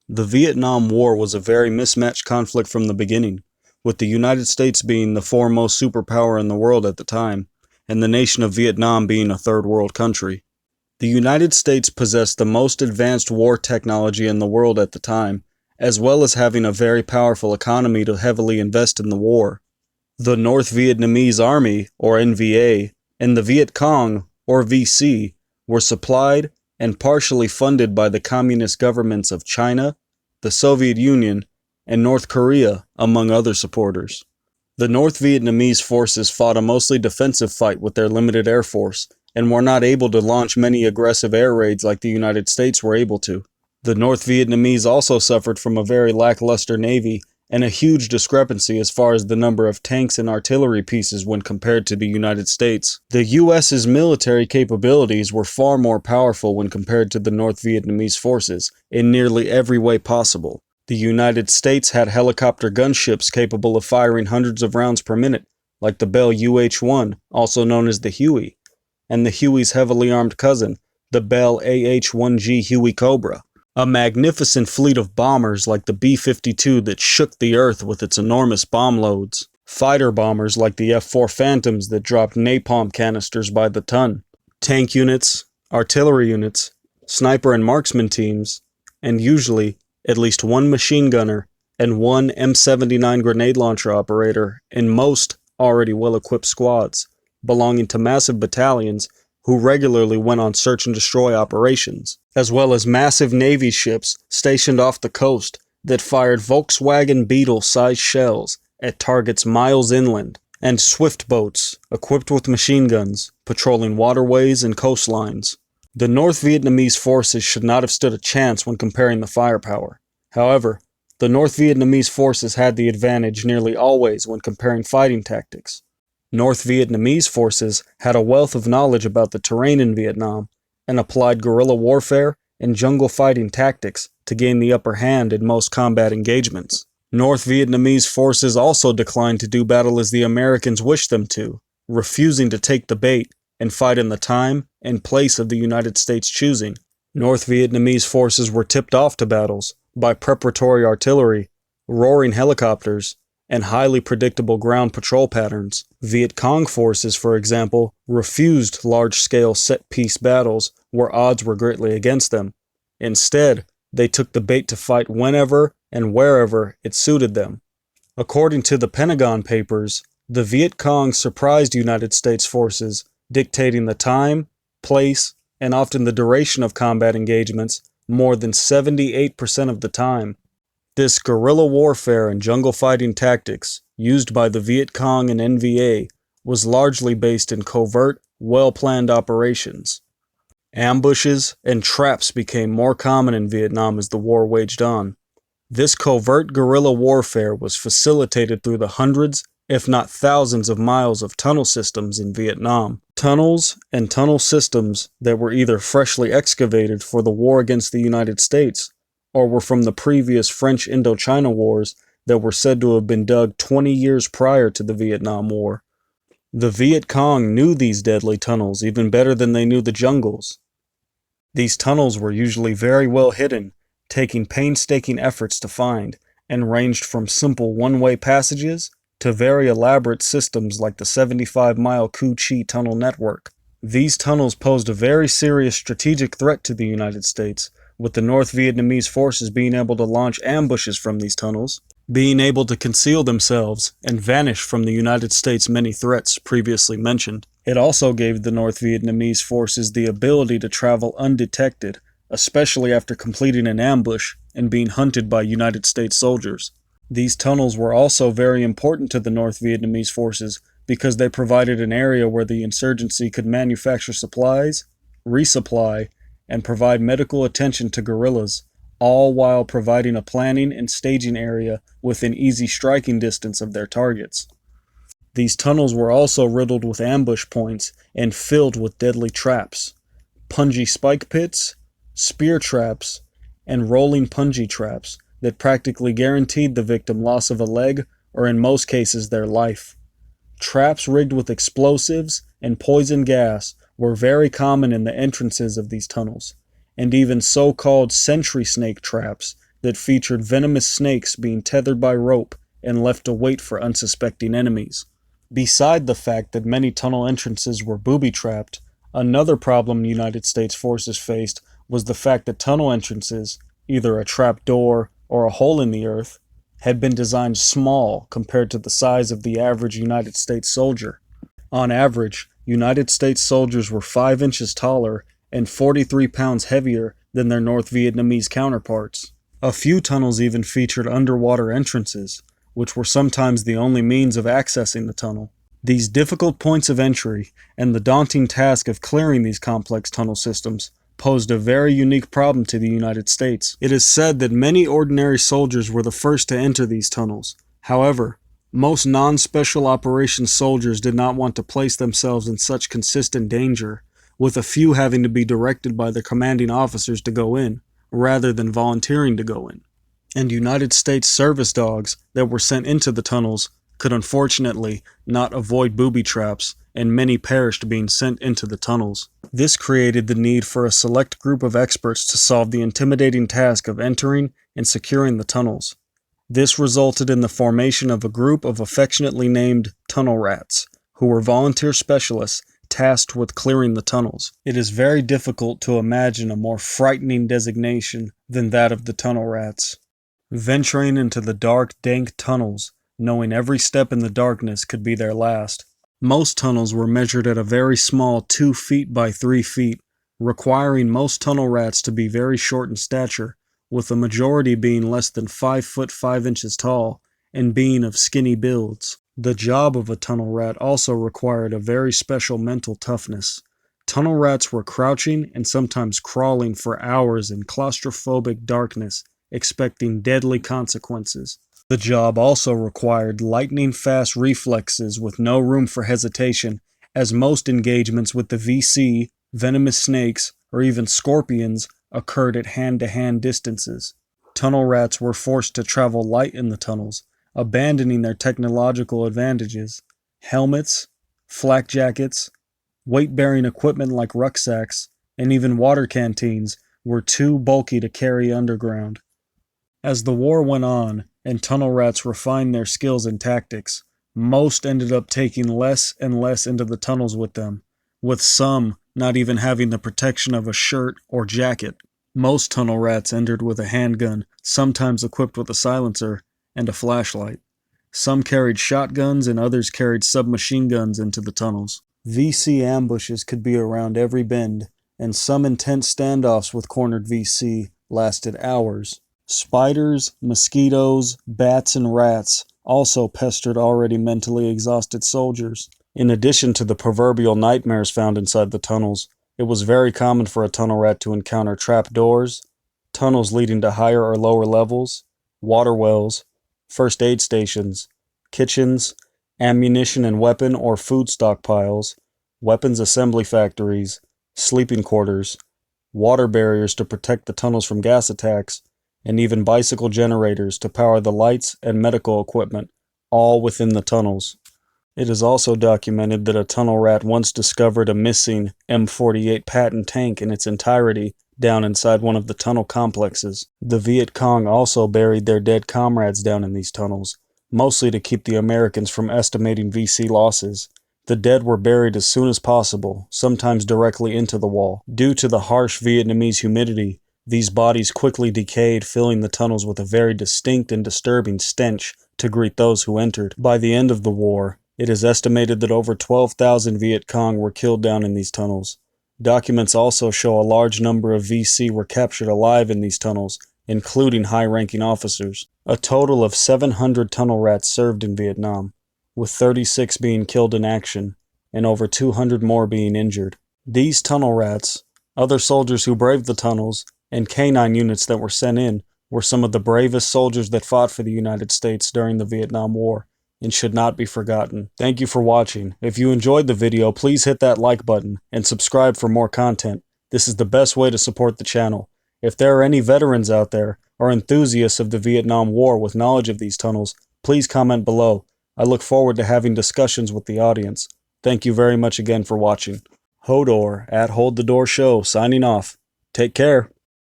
The Vietnam War was a very mismatched conflict from the beginning, with the United States being the foremost superpower in the world at the time, and the nation of Vietnam being a third world country. The United States possessed the most advanced war technology in the world at the time, as well as having a very powerful economy to heavily invest in the war. The North Vietnamese Army, or NVA, and the Viet Cong, or VC, were supplied and partially funded by the communist governments of China, the Soviet Union, and North Korea, among other supporters. The North Vietnamese forces fought a mostly defensive fight with their limited air force, and were not able to launch many aggressive air raids like the United States were able to. The North Vietnamese also suffered from a very lackluster navy and a huge discrepancy as far as the number of tanks and artillery pieces when compared to the United States. The US's military capabilities were far more powerful when compared to the North Vietnamese forces in nearly every way possible. The United States had helicopter gunships capable of firing hundreds of rounds per minute, like the Bell UH-1, also known as the Huey, and the Huey's heavily armed cousin, the Bell AH-1G Huey Cobra. A magnificent fleet of bombers like the B-52 that shook the earth with its enormous bomb loads. Fighter bombers like the F-4 Phantoms that dropped napalm canisters by the ton. Tank units, artillery units, sniper and marksman teams, and usually at least one machine gunner and one M79 grenade launcher operator in most already well-equipped squads, belonging to massive battalions who regularly went on search and destroy operations, as well as massive Navy ships stationed off the coast that fired Volkswagen Beetle-sized shells at targets miles inland, and swift boats equipped with machine guns patrolling waterways and coastlines. The North Vietnamese forces should not have stood a chance when comparing the firepower. However, the North Vietnamese forces had the advantage nearly always when comparing fighting tactics. North Vietnamese forces had a wealth of knowledge about the terrain in Vietnam and applied guerrilla warfare and jungle fighting tactics to gain the upper hand in most combat engagements. North Vietnamese forces also declined to do battle as the Americans wished them to, refusing to take the bait and fight in the time and place of the United States choosing. North Vietnamese forces were tipped off to battles by preparatory artillery, roaring helicopters, and highly predictable ground patrol patterns. Viet Cong forces, for example, refused large-scale set-piece battles where odds were greatly against them. Instead, they took the bait to fight whenever and wherever it suited them. According to the Pentagon Papers, the Viet Cong surprised United States forces, dictating the time, place, and often the duration of combat engagements more than 78% of the time. This guerrilla warfare and jungle fighting tactics used by the Viet Cong and NVA was largely based in covert, well-planned operations. Ambushes and traps became more common in Vietnam as the war waged on. This covert guerrilla warfare was facilitated through the hundreds, if not thousands of miles of tunnel systems in Vietnam. Tunnels and tunnel systems that were either freshly excavated for the war against the United States or were from the previous French Indochina Wars that were said to have been dug 20 years prior to the Vietnam War. The Viet Cong knew these deadly tunnels even better than they knew the jungles. These tunnels were usually very well hidden, taking painstaking efforts to find, and ranged from simple one-way passages to very elaborate systems like the 75-mile Cu Chi tunnel network. These tunnels posed a very serious strategic threat to the United States, with the North Vietnamese forces being able to launch ambushes from these tunnels, being able to conceal themselves and vanish from the United States' many threats previously mentioned. It also gave the North Vietnamese forces the ability to travel undetected, especially after completing an ambush and being hunted by United States soldiers. These tunnels were also very important to the North Vietnamese forces because they provided an area where the insurgency could manufacture supplies, resupply, and provide medical attention to guerrillas, all while providing a planning and staging area within easy striking distance of their targets. These tunnels were also riddled with ambush points and filled with deadly traps, punji spike pits, spear traps, and rolling punji traps that practically guaranteed the victim loss of a leg or in most cases their life. Traps rigged with explosives and poison gas were very common in the entrances of these tunnels, and even so-called sentry snake traps that featured venomous snakes being tethered by rope and left to wait for unsuspecting enemies. Beside the fact that many tunnel entrances were booby-trapped, another problem the United States forces faced was the fact that tunnel entrances, either a trap door or a hole in the earth, had been designed small compared to the size of the average United States soldier. On average, United States soldiers were 5 inches taller and 43 pounds heavier than their North Vietnamese counterparts. A few tunnels even featured underwater entrances, which were sometimes the only means of accessing the tunnel. These difficult points of entry and the daunting task of clearing these complex tunnel systems posed a very unique problem to the United States. It is said that many ordinary soldiers were the first to enter these tunnels. However, most non-special operations soldiers did not want to place themselves in such consistent danger, with a few having to be directed by their commanding officers to go in, rather than volunteering to go in. And United States service dogs that were sent into the tunnels could unfortunately not avoid booby traps, and many perished being sent into the tunnels. This created the need for a select group of experts to solve the intimidating task of entering and securing the tunnels. This resulted in the formation of a group of affectionately named tunnel rats, who were volunteer specialists tasked with clearing the tunnels. It is very difficult to imagine a more frightening designation than that of the tunnel rats. Venturing into the dark, dank tunnels, knowing every step in the darkness could be their last. Most tunnels were measured at a very small 2 feet by 3 feet, requiring most tunnel rats to be very short in stature, with the majority being less than 5 foot 5 inches tall and being of skinny builds. The job of a tunnel rat also required a very special mental toughness. Tunnel rats were crouching and sometimes crawling for hours in claustrophobic darkness, expecting deadly consequences. The job also required lightning-fast reflexes with no room for hesitation, as most engagements with the VC, venomous snakes, or even scorpions occurred at hand-to-hand distances. Tunnel rats were forced to travel light in the tunnels, abandoning their technological advantages. Helmets, flak jackets, weight-bearing equipment like rucksacks, and even water canteens were too bulky to carry underground. As the war went on, and tunnel rats refined their skills and tactics, most ended up taking less and less into the tunnels with them, with some not even having the protection of a shirt or jacket. Most tunnel rats entered with a handgun, sometimes equipped with a silencer, and a flashlight. Some carried shotguns and others carried submachine guns into the tunnels. VC ambushes could be around every bend, and some intense standoffs with cornered VC lasted hours. Spiders, mosquitoes, bats, and rats also pestered already mentally exhausted soldiers. In addition to the proverbial nightmares found inside the tunnels, it was very common for a tunnel rat to encounter trap doors, tunnels leading to higher or lower levels, water wells, first aid stations, kitchens, ammunition and weapon or food stockpiles, weapons assembly factories, sleeping quarters, water barriers to protect the tunnels from gas attacks, and even bicycle generators to power the lights and medical equipment, all within the tunnels. It is also documented that a tunnel rat once discovered a missing M48 Patton tank in its entirety down inside one of the tunnel complexes. The Viet Cong also buried their dead comrades down in these tunnels, mostly to keep the Americans from estimating VC losses. The dead were buried as soon as possible, sometimes directly into the wall. Due to the harsh Vietnamese humidity, these bodies quickly decayed, filling the tunnels with a very distinct and disturbing stench to greet those who entered. By the end of the war, it is estimated that over 12,000 Viet Cong were killed down in these tunnels. Documents also show a large number of VC were captured alive in these tunnels, including high-ranking officers. A total of 700 tunnel rats served in Vietnam, with 36 being killed in action, and over 200 more being injured. These tunnel rats, other soldiers who braved the tunnels, and canine units that were sent in were some of the bravest soldiers that fought for the United States during the Vietnam War, and should not be forgotten. Thank you for watching. If you enjoyed the video, please hit that like button and subscribe for more content. This is the best way to support the channel. If there are any veterans out there or enthusiasts of the Vietnam War with knowledge of these tunnels, please comment below. I look forward to having discussions with the audience. Thank you very much again for watching. Hodor at Hold the Door Show signing off. Take care.